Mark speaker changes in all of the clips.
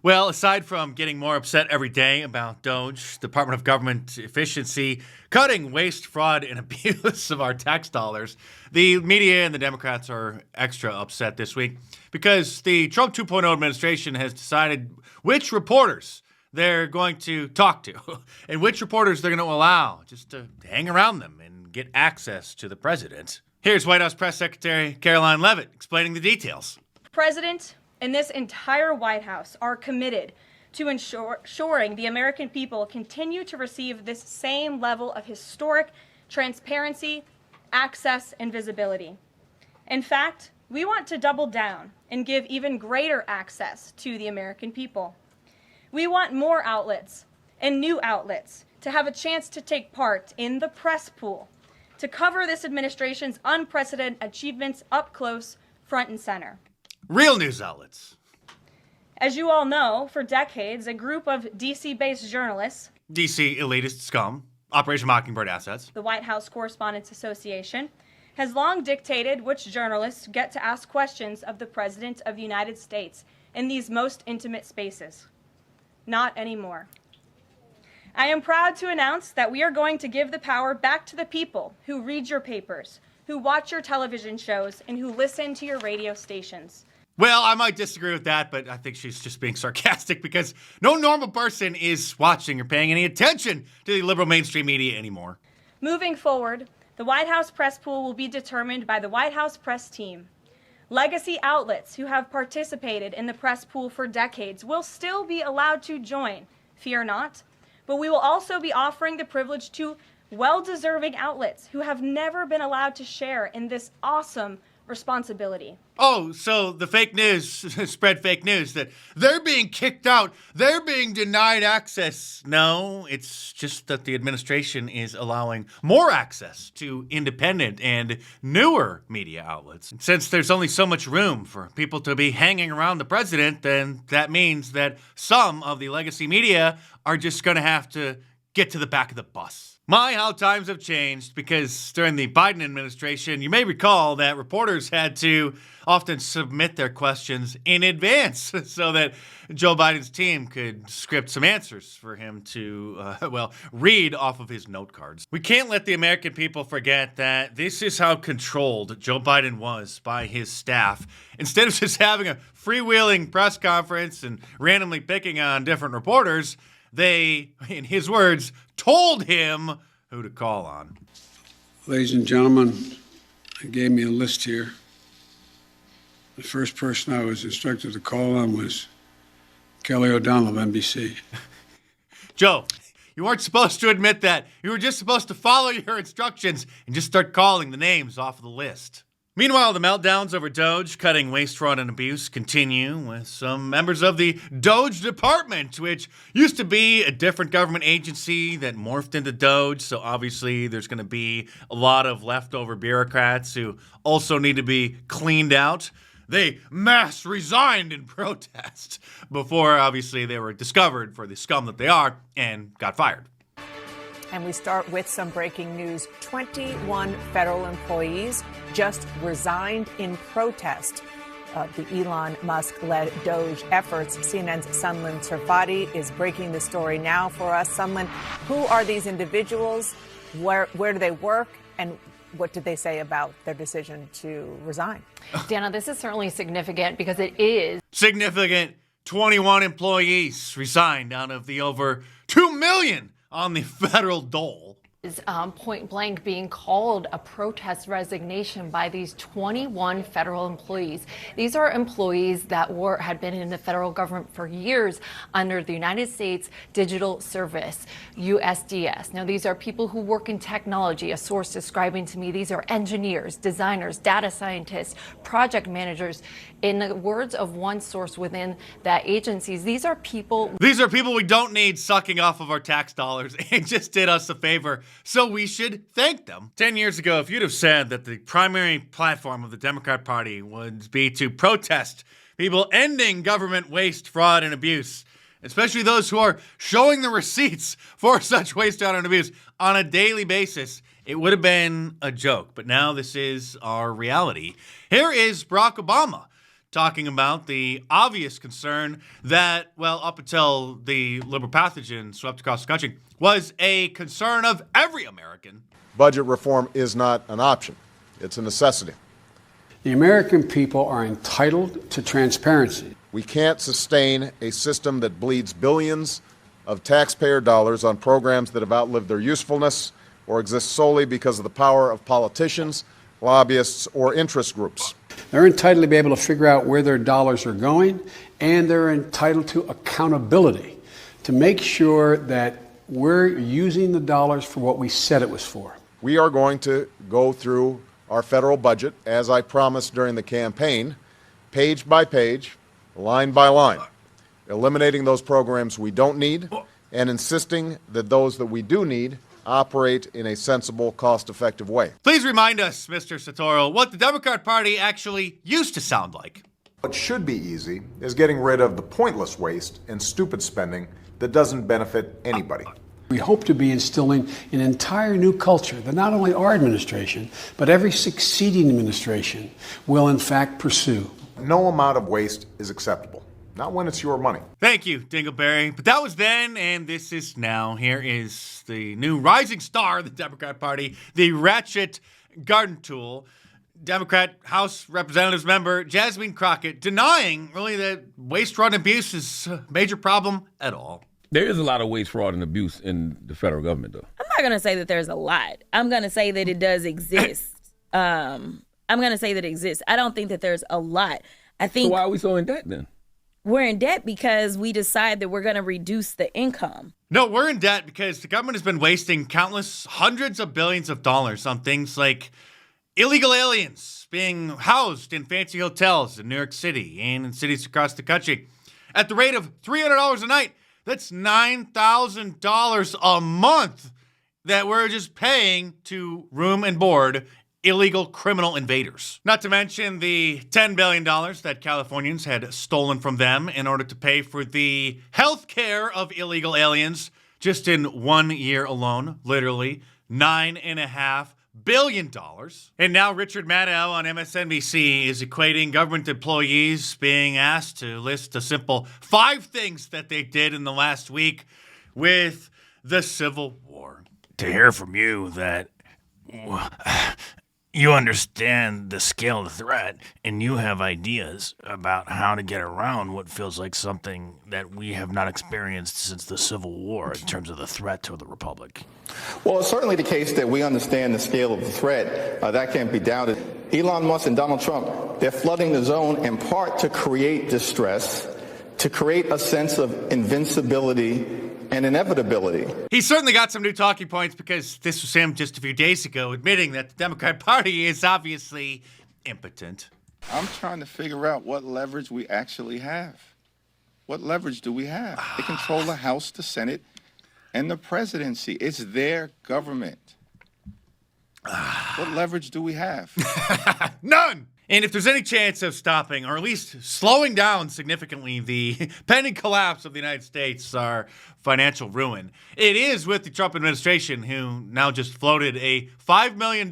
Speaker 1: Well, aside from getting more upset every day about DOGE, Department of Government efficiency, cutting waste, fraud, and abuse of our tax dollars, the media and the Democrats are extra upset this week because the Trump 2.0 administration has decided which reporters they're going to talk to and which reporters they're going to allow just to hang around them and get access to the president. Here's White House Press Secretary Caroline Leavitt explaining the details.
Speaker 2: President and this entire White House are committed to ensuring the American people continue to receive this same level of historic transparency, access, and visibility. In fact, we want to double down and give even greater access to the American people. We want more outlets and new outlets to have a chance to take part in the press pool, to cover this administration's unprecedented achievements up close, front and center.
Speaker 1: Real news outlets.
Speaker 2: As you all know, for decades, a group of D.C.-based journalists,
Speaker 1: D.C. elitist scum, Operation Mockingbird assets,
Speaker 2: the White House Correspondents Association, has long dictated which journalists get to ask questions of the President of the United States in these most intimate spaces. Not anymore. I am proud to announce that we are going to give the power back to the people who read your papers, who watch your television shows, and who listen to your radio stations.
Speaker 1: Well, I might disagree with that, but I think she's just being sarcastic because no normal person is watching or paying any attention to the liberal mainstream media anymore.
Speaker 2: Moving forward, the White House press pool will be determined by the White House press team. Legacy outlets who have participated in the press pool for decades will still be allowed to join, fear not, but we will also be offering the privilege to well-deserving outlets who have never been allowed to share in this awesome responsibility.
Speaker 1: Oh, so the fake news spread fake news that they're being kicked out, they're being denied access. No, it's just that the administration is allowing more access to independent and newer media outlets. Since there's only so much room for people to be hanging around the president, then that means that some of the legacy media are just going to have to get to the back of the bus. My, how times have changed, because during the Biden administration, you may recall that reporters had to often submit their questions in advance so that Joe Biden's team could script some answers for him to, read off of his note cards. We can't let the American people forget that this is how controlled Joe Biden was by his staff. Instead of just having a freewheeling press conference and randomly picking on different reporters, they, in his words, told him who to call on.
Speaker 3: Ladies and gentlemen, they gave me a list here. The first person I was instructed to call on was Kelly O'Donnell of NBC.
Speaker 1: Joe, you weren't supposed to admit that. You were just supposed to follow your instructions and just start calling the names off of the list. Meanwhile, the meltdowns over DOGE cutting waste, fraud, and abuse continue with some members of the DOGE department, which used to be a different government agency that morphed into DOGE. So obviously there's going to be a lot of leftover bureaucrats who also need to be cleaned out. They mass resigned in protest before obviously they were discovered for the scum that they are and got fired.
Speaker 4: And we start with some breaking news. 21 federal employees just resigned in protest of the Elon Musk-led DOGE efforts. CNN's Sunlen Sarfati is breaking the story now for us. Sunlen, who are these individuals? Where do they work? And what did they say about their decision to resign?
Speaker 5: Dana, this is certainly significant because it is
Speaker 1: significant. 21 employees resigned out of the over 2 million on the federal dole.
Speaker 5: Is point blank being called a protest resignation by these 21 federal employees. These are employees that had been in the federal government for years under the United States Digital Service, USDS. Now, these are people who work in technology. A source describing to me these are engineers, designers, data scientists, project managers. In the words of one source within that agencies, these are people
Speaker 1: we don't need sucking off of our tax dollars and just did us a favor. So we should thank them. 10 years ago, if you'd have said that the primary platform of the Democrat Party would be to protest people ending government waste, fraud, and abuse, especially those who are showing the receipts for such waste, fraud, and abuse on a daily basis, it would have been a joke. But now this is our reality. Here is Barack Obama talking about the obvious concern that, well, up until the liberal pathogen swept across the country, was a concern of every American.
Speaker 6: Budget reform is not an option. It's a necessity.
Speaker 3: The American people are entitled to transparency.
Speaker 6: We can't sustain a system that bleeds billions of taxpayer dollars on programs that have outlived their usefulness or exist solely because of the power of politicians, lobbyists, or interest groups.
Speaker 3: They're entitled to be able to figure out where their dollars are going, and they're entitled to accountability to make sure that we're using the dollars for what we said it was for.
Speaker 6: We are going to go through our federal budget, as I promised during the campaign, page by page, line by line, eliminating those programs we don't need and insisting that those that we do need operate in a sensible, cost-effective way.
Speaker 1: Please remind us, Mr. Sotoro, what the Democrat Party actually used to sound like.
Speaker 6: What should be easy is getting rid of the pointless waste and stupid spending that doesn't benefit anybody.
Speaker 3: We hope to be instilling an entire new culture that not only our administration, but every succeeding administration will in fact pursue.
Speaker 6: No amount of waste is acceptable, not when it's your money.
Speaker 1: Thank you, Dingleberry. But that was then, and this is now. Here is the new rising star of the Democrat Party, the ratchet garden tool, Democrat House Representatives member Jasmine Crockett, denying really that waste, fraud, and abuse is a major problem at all.
Speaker 7: There is a lot of waste, fraud, and abuse in the federal government, though.
Speaker 8: I'm not going to say that there's a lot. I'm going to say that it does exist. I'm going to say that it exists. I don't think that there's a lot. I think.
Speaker 7: So why are we so in debt then?
Speaker 8: We're in debt because we decide that we're going to reduce the income.
Speaker 1: No, we're in debt because the government has been wasting countless hundreds of billions of dollars on things like illegal aliens being housed in fancy hotels in New York City and in cities across the country at the rate of $300 a night. That's $9,000 a month that we're just paying to room and board illegal criminal invaders. Not to mention the $10 billion that Californians had stolen from them in order to pay for the health care of illegal aliens just in 1 year alone. Literally $9.5 billion. And now Richard Maddow on MSNBC is equating government employees being asked to list a simple 5 things that they did in the last week with the Civil War.
Speaker 9: To hear from you that you understand the scale of the threat and you have ideas about how to get around what feels like something that we have not experienced since the Civil War in terms of the threat to the Republic.
Speaker 10: Well, it's certainly the case that we understand the scale of the threat. That can't be doubted. Elon Musk and Donald Trump, they're flooding the zone in part to create distress, to create a sense of invincibility and inevitability.
Speaker 1: He certainly got some new talking points because this was him just a few days ago admitting that the Democrat Party is obviously impotent.
Speaker 11: I'm trying to figure out what leverage we actually have. What leverage do we have? They control the House, the Senate, and the presidency. It's their government. What leverage do we have?
Speaker 1: None! And if there's any chance of stopping, or at least slowing down significantly, the pending collapse of the United States, our financial ruin, it is with the Trump administration, who now just floated a $5 million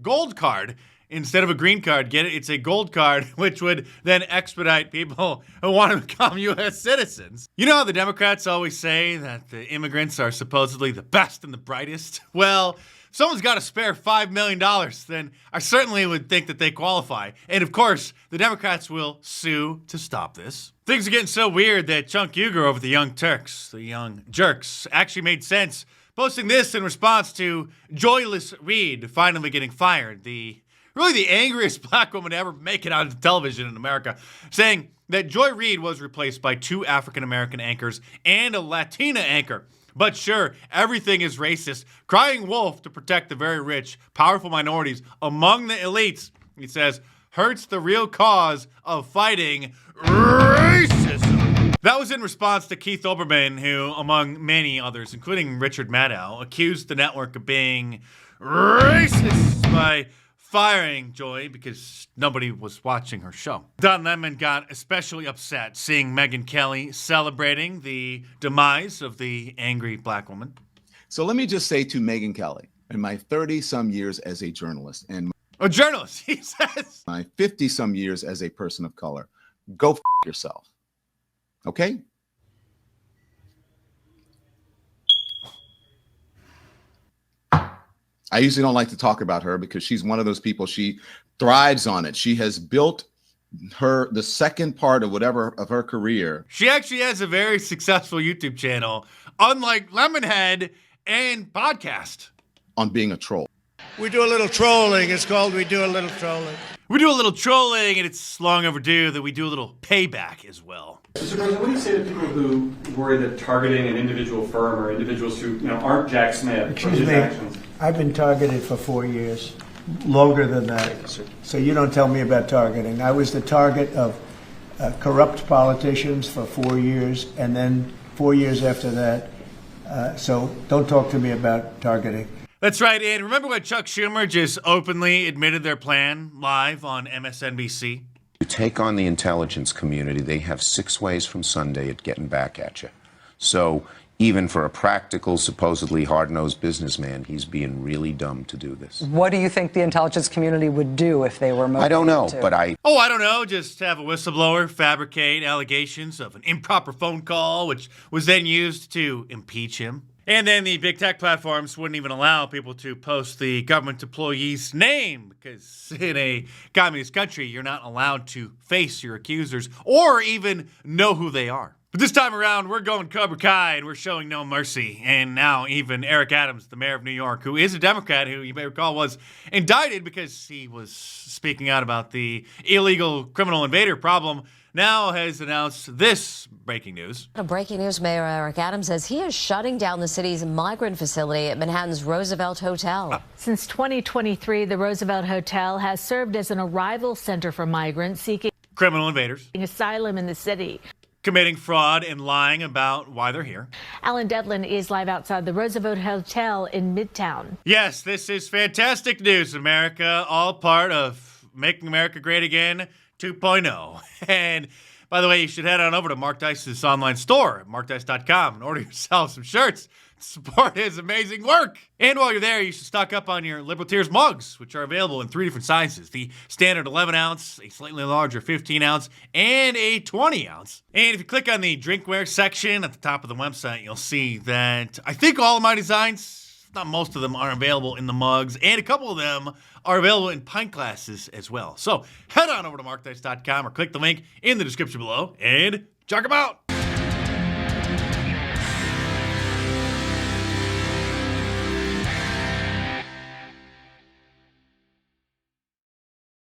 Speaker 1: gold card instead of a green card. Get it? It's a gold card, which would then expedite people who want to become U.S. citizens. You know how the Democrats always say that the immigrants are supposedly the best and the brightest? Well, if someone's got a spare $5 million, then I certainly would think that they qualify. And of course, the Democrats will sue to stop this. Things are getting so weird that Chunk Uger over the Young Turks, the Young Jerks, actually made sense, posting this in response to Joyless Reed finally getting fired, really the angriest black woman to ever make it onto television in America, saying that Joy Reid was replaced by 2 African-American anchors and a Latina anchor. But sure, everything is racist. Crying wolf to protect the very rich, powerful minorities among the elites, he says, hurts the real cause of fighting racism. That was in response to Keith Olbermann, who, among many others, including Richard Maddow, accused the network of being racist by firing Joy because nobody was watching her show. Don Lemon got especially upset seeing Megyn Kelly celebrating the demise of the angry black woman.
Speaker 12: So let me just say to Megyn Kelly, in my 30-some years as a journalist and
Speaker 1: a journalist, he says,
Speaker 12: my 50-some years as a person of color, go yourself. Okay? I usually don't like to talk about her because she's one of those people, she thrives on it. She has built the second part of her career.
Speaker 1: She actually has a very successful YouTube channel, unlike Lemonhead and podcast.
Speaker 12: On being a troll.
Speaker 13: We do a little trolling. It's called We Do a Little Trolling.
Speaker 1: We do a little trolling, and it's long overdue that we do a little payback as well.
Speaker 14: Mr. President, what do you say to people who worry that targeting an individual firm or individuals who aren't Jack Smith for his actions?
Speaker 13: I've been targeted for 4 years, longer than that. So you don't tell me about targeting. I was the target of corrupt politicians for 4 years, and then 4 years after that. So don't talk to me about targeting.
Speaker 1: That's right, and remember when Chuck Schumer just openly admitted their plan live on MSNBC?
Speaker 15: You take on the intelligence community, they have 6 ways from Sunday at getting back at you. So even for a practical, supposedly hard-nosed businessman, he's being really dumb to do this.
Speaker 16: What do you think the intelligence community would do if they were motivated?
Speaker 15: I don't know, but I
Speaker 1: don't know. Just have a whistleblower fabricate allegations of an improper phone call, which was then used to impeach him. And then the big tech platforms wouldn't even allow people to post the government employee's name because in a communist country, you're not allowed to face your accusers or even know who they are. But this time around, we're going Cobra Kai and we're showing no mercy. And now even Eric Adams, the mayor of New York, who is a Democrat, who you may recall was indicted because he was speaking out about the illegal criminal invader problem, now has announced this breaking news.
Speaker 17: Breaking news, Mayor Eric Adams says he is shutting down the city's migrant facility at Manhattan's Roosevelt Hotel.
Speaker 18: Since 2023, the Roosevelt Hotel has served as an arrival center for migrants seeking
Speaker 1: criminal invaders
Speaker 18: asylum in the city,
Speaker 1: committing fraud and lying about why they're here.
Speaker 18: Alan Devlin is live outside the Roosevelt Hotel in Midtown.
Speaker 1: Yes, this is fantastic news, America, all part of Making America Great Again 2.0. And by the way, you should head on over to Mark Dice's online store at markdice.com and order yourself some shirts to support his amazing work. And while you're there, you should stock up on your Liberal Tears mugs, which are available in 3 different sizes. The standard 11 ounce, a slightly larger 15 ounce, and a 20 ounce. And if you click on the drinkware section at the top of the website, you'll see that I think all of my designs, not most of them, are available in the mugs, and a couple of them are available in pint glasses as well. So head on over to markdice.com or click the link in the description below and check them out.